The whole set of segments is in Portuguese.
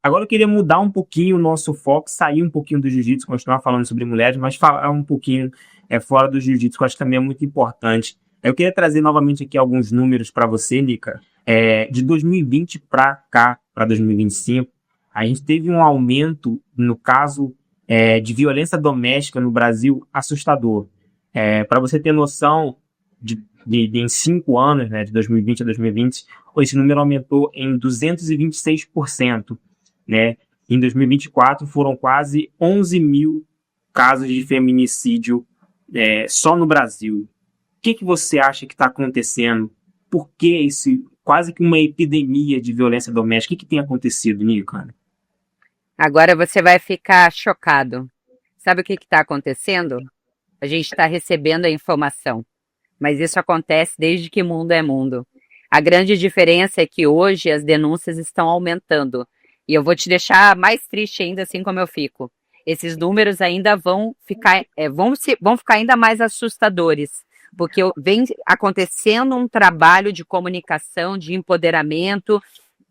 Agora eu queria mudar um pouquinho o nosso foco, sair um pouquinho do jiu-jitsu, continuar falando sobre mulheres, mas falar um pouquinho fora do jiu-jitsu, que eu acho que também é muito importante. Eu queria trazer novamente aqui alguns números para você, Nica. De 2020 para cá, para 2025, a gente teve um aumento, no caso de violência doméstica no Brasil, assustador. Para você ter noção, em 5 anos, né, de 2020 a 2020, esse número aumentou em 226%. Né? Em 2024 foram quase 11 mil casos de feminicídio só no Brasil. O que você acha que está acontecendo? Por que esse quase que uma epidemia de violência doméstica? O que tem acontecido, Nico? Agora você vai ficar chocado. Sabe o que está acontecendo? A gente está recebendo a informação, mas isso acontece desde que mundo é mundo. A grande diferença é que hoje as denúncias estão aumentando. E eu vou te deixar mais triste ainda, assim como eu fico. Esses números ainda vão ficar ainda mais assustadores, porque vem acontecendo um trabalho de comunicação, de empoderamento,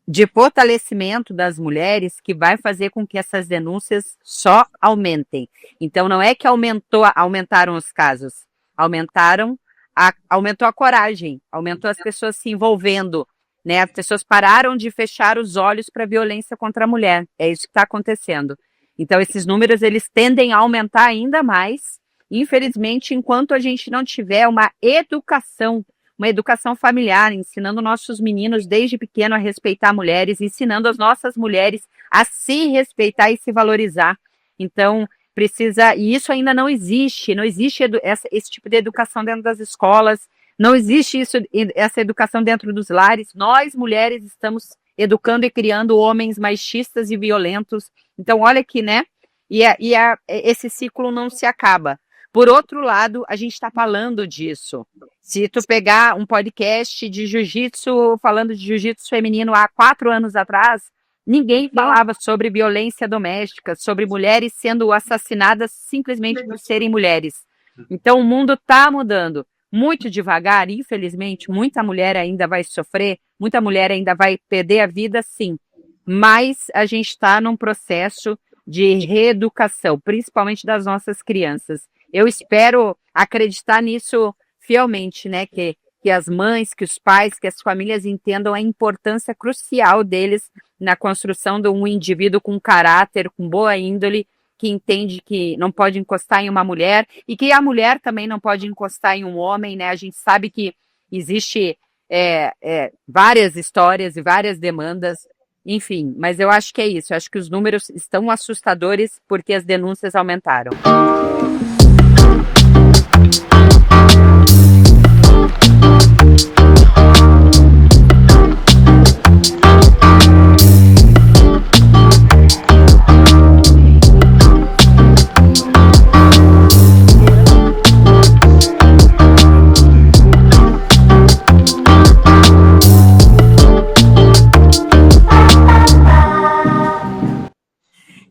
de fortalecimento das mulheres que vai fazer com que essas denúncias só aumentem. Então não é que aumentaram os casos, aumentou a coragem, aumentou as pessoas se envolvendo, né? As pessoas pararam de fechar os olhos para a violência contra a mulher. É isso que está acontecendo. Então esses números eles tendem a aumentar ainda mais, infelizmente, enquanto a gente não tiver uma educação familiar, ensinando nossos meninos desde pequeno a respeitar mulheres, ensinando as nossas mulheres a se respeitar e se valorizar. Então, e isso ainda não existe esse tipo de educação dentro das escolas, não existe essa educação dentro dos lares. Nós, mulheres, estamos educando e criando homens machistas e violentos. Então, olha aqui, né? Esse ciclo não se acaba. Por outro lado, a gente está falando disso. Se tu pegar um podcast de jiu-jitsu, falando de jiu-jitsu feminino há 4 anos atrás, ninguém falava sobre violência doméstica, sobre mulheres sendo assassinadas simplesmente por serem mulheres. Então o mundo está mudando. Muito devagar, infelizmente, muita mulher ainda vai sofrer, muita mulher ainda vai perder a vida, sim. Mas a gente está num processo de reeducação, principalmente das nossas crianças. Eu espero acreditar nisso fielmente, né? Que as mães, que os pais, que as famílias entendam a importância crucial deles na construção de um indivíduo com caráter, com boa índole, que entende que não pode encostar em uma mulher e que a mulher também não pode encostar em um homem, né? A gente sabe que existe várias histórias e várias demandas, enfim, mas eu acho que é isso. Eu acho que os números estão assustadores porque as denúncias aumentaram.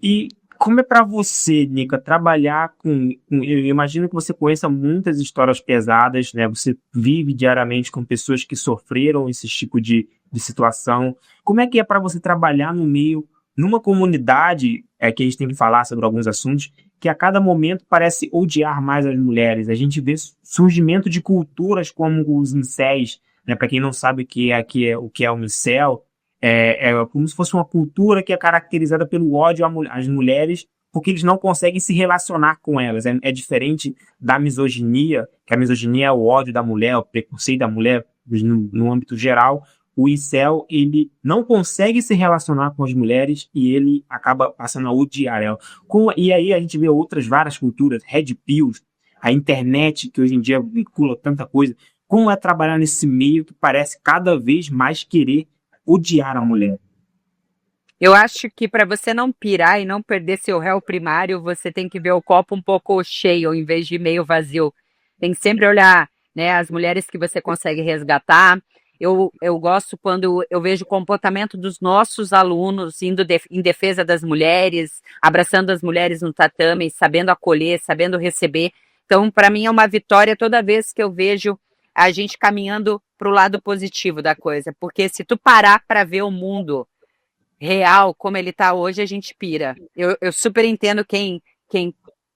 E como é para você, Nica, trabalhar eu imagino que você conheça muitas histórias pesadas, né? Você vive diariamente com pessoas que sofreram esse tipo de situação. Como é que é para você trabalhar no meio, numa comunidade, que a gente tem que falar sobre alguns assuntos, que a cada momento parece odiar mais as mulheres? A gente vê surgimento de culturas como os incéis, né? Para quem não sabe o que é um incel, como se fosse uma cultura que é caracterizada pelo ódio às mulheres, porque eles não conseguem se relacionar com elas. É diferente da misoginia, que a misoginia é o ódio da mulher, o preconceito da mulher no âmbito geral. O incel, ele não consegue se relacionar com as mulheres e ele acaba passando a odiar ela. E aí a gente vê várias culturas, red pills, a internet, que hoje em dia vincula tanta coisa. Como é trabalhar nesse meio que parece cada vez mais querer odiar a mulher? Eu acho que para você não pirar e não perder seu réu primário, você tem que ver o copo um pouco cheio, em vez de meio vazio. Tem que sempre olhar, né, as mulheres que você consegue resgatar. Eu gosto quando eu vejo o comportamento dos nossos alunos indo em defesa das mulheres, abraçando as mulheres no tatame, sabendo acolher, sabendo receber. Então, para mim é uma vitória toda vez que eu vejo a gente caminhando para o lado positivo da coisa. Porque se tu parar para ver o mundo real, como ele tá hoje, a gente pira. Eu super entendo quem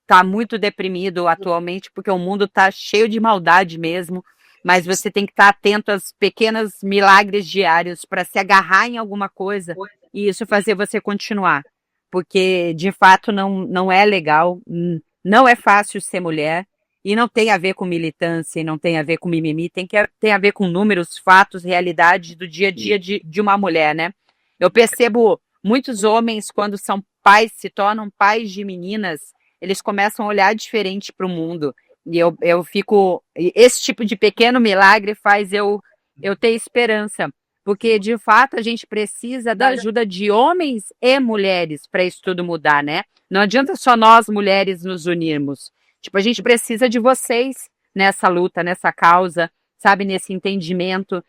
tá muito deprimido atualmente, porque o mundo tá cheio de maldade mesmo, mas você tem que estar atento aos pequenos milagres diários para se agarrar em alguma coisa e isso fazer você continuar. Porque, de fato, não é legal, não é fácil ser mulher, e não tem a ver com militância, e não tem a ver com mimimi, tem a ver com números, fatos, realidade do dia a dia de uma mulher, né? Eu percebo muitos homens, quando são pais, se tornam pais de meninas, eles começam a olhar diferente para o mundo. E eu fico. Esse tipo de pequeno milagre faz eu ter esperança. Porque, de fato, a gente precisa da ajuda de homens e mulheres para isso tudo mudar, né? Não adianta só nós, mulheres, nos unirmos. Tipo, a gente precisa de vocês nessa luta, nessa causa, sabe, nesse entendimento.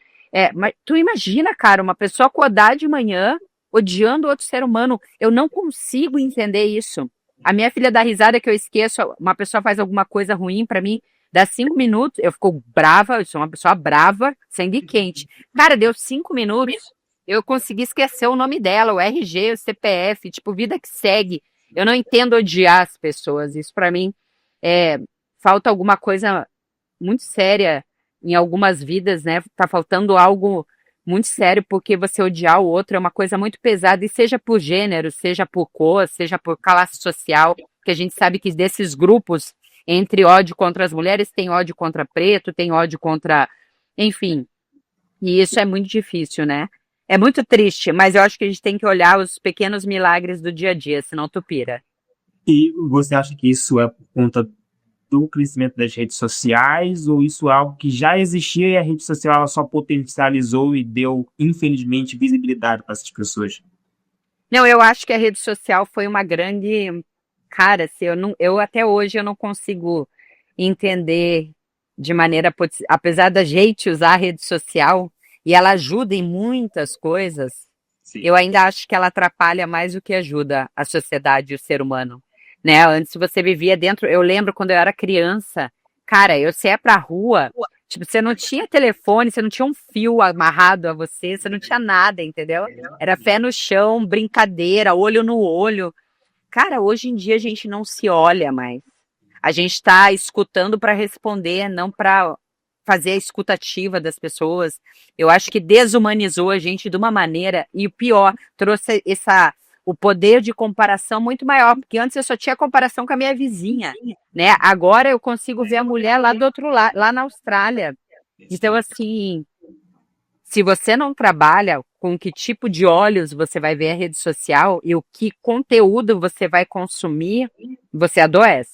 Mas tu imagina, cara, uma pessoa acordar de manhã odiando outro ser humano. Eu não consigo entender isso. A minha filha dá risada que eu esqueço, uma pessoa faz alguma coisa ruim pra mim, dá 5 minutos, eu fico brava, eu sou uma pessoa brava, sangue quente. Cara, deu 5 minutos, eu consegui esquecer o nome dela, o RG, o CPF, tipo, vida que segue. Eu não entendo odiar as pessoas, isso pra mim falta alguma coisa muito séria em algumas vidas, né? Tá faltando algo muito sério, porque você odiar o outro é uma coisa muito pesada, e seja por gênero, seja por cor, seja por classe social, que a gente sabe que desses grupos, entre ódio contra as mulheres, tem ódio contra preto, tem ódio contra... Enfim, e isso é muito difícil, né? É muito triste, mas eu acho que a gente tem que olhar os pequenos milagres do dia a dia, senão tu pira. E você acha que isso é por conta do crescimento das redes sociais, ou isso é algo que já existia e a rede social ela só potencializou e deu, infelizmente, visibilidade para essas pessoas? Não, eu acho que a rede social foi uma grande... Cara, assim, eu até hoje eu não consigo entender de maneira... Apesar da gente usar a rede social, e ela ajuda em muitas coisas, Sim. eu ainda acho que ela atrapalha mais do que ajuda a sociedade e o ser humano, né? Antes você vivia dentro... Eu lembro quando eu era criança, cara, eu saía pra rua, tipo, você não tinha telefone, você não tinha um fio amarrado a você, você não tinha nada, entendeu? Era pé no chão, brincadeira, olho no olho. Cara, hoje em dia a gente não se olha mais. A gente está escutando para responder, não para fazer a escutativa das pessoas. Eu acho que desumanizou a gente de uma maneira, e o pior, trouxe o poder de comparação muito maior, porque antes eu só tinha comparação com a minha vizinha, né? Agora eu consigo ver a mulher lá do outro lado, lá na Austrália. Então, assim, se você não trabalha com que tipo de olhos você vai ver a rede social e o que conteúdo você vai consumir, você adoece.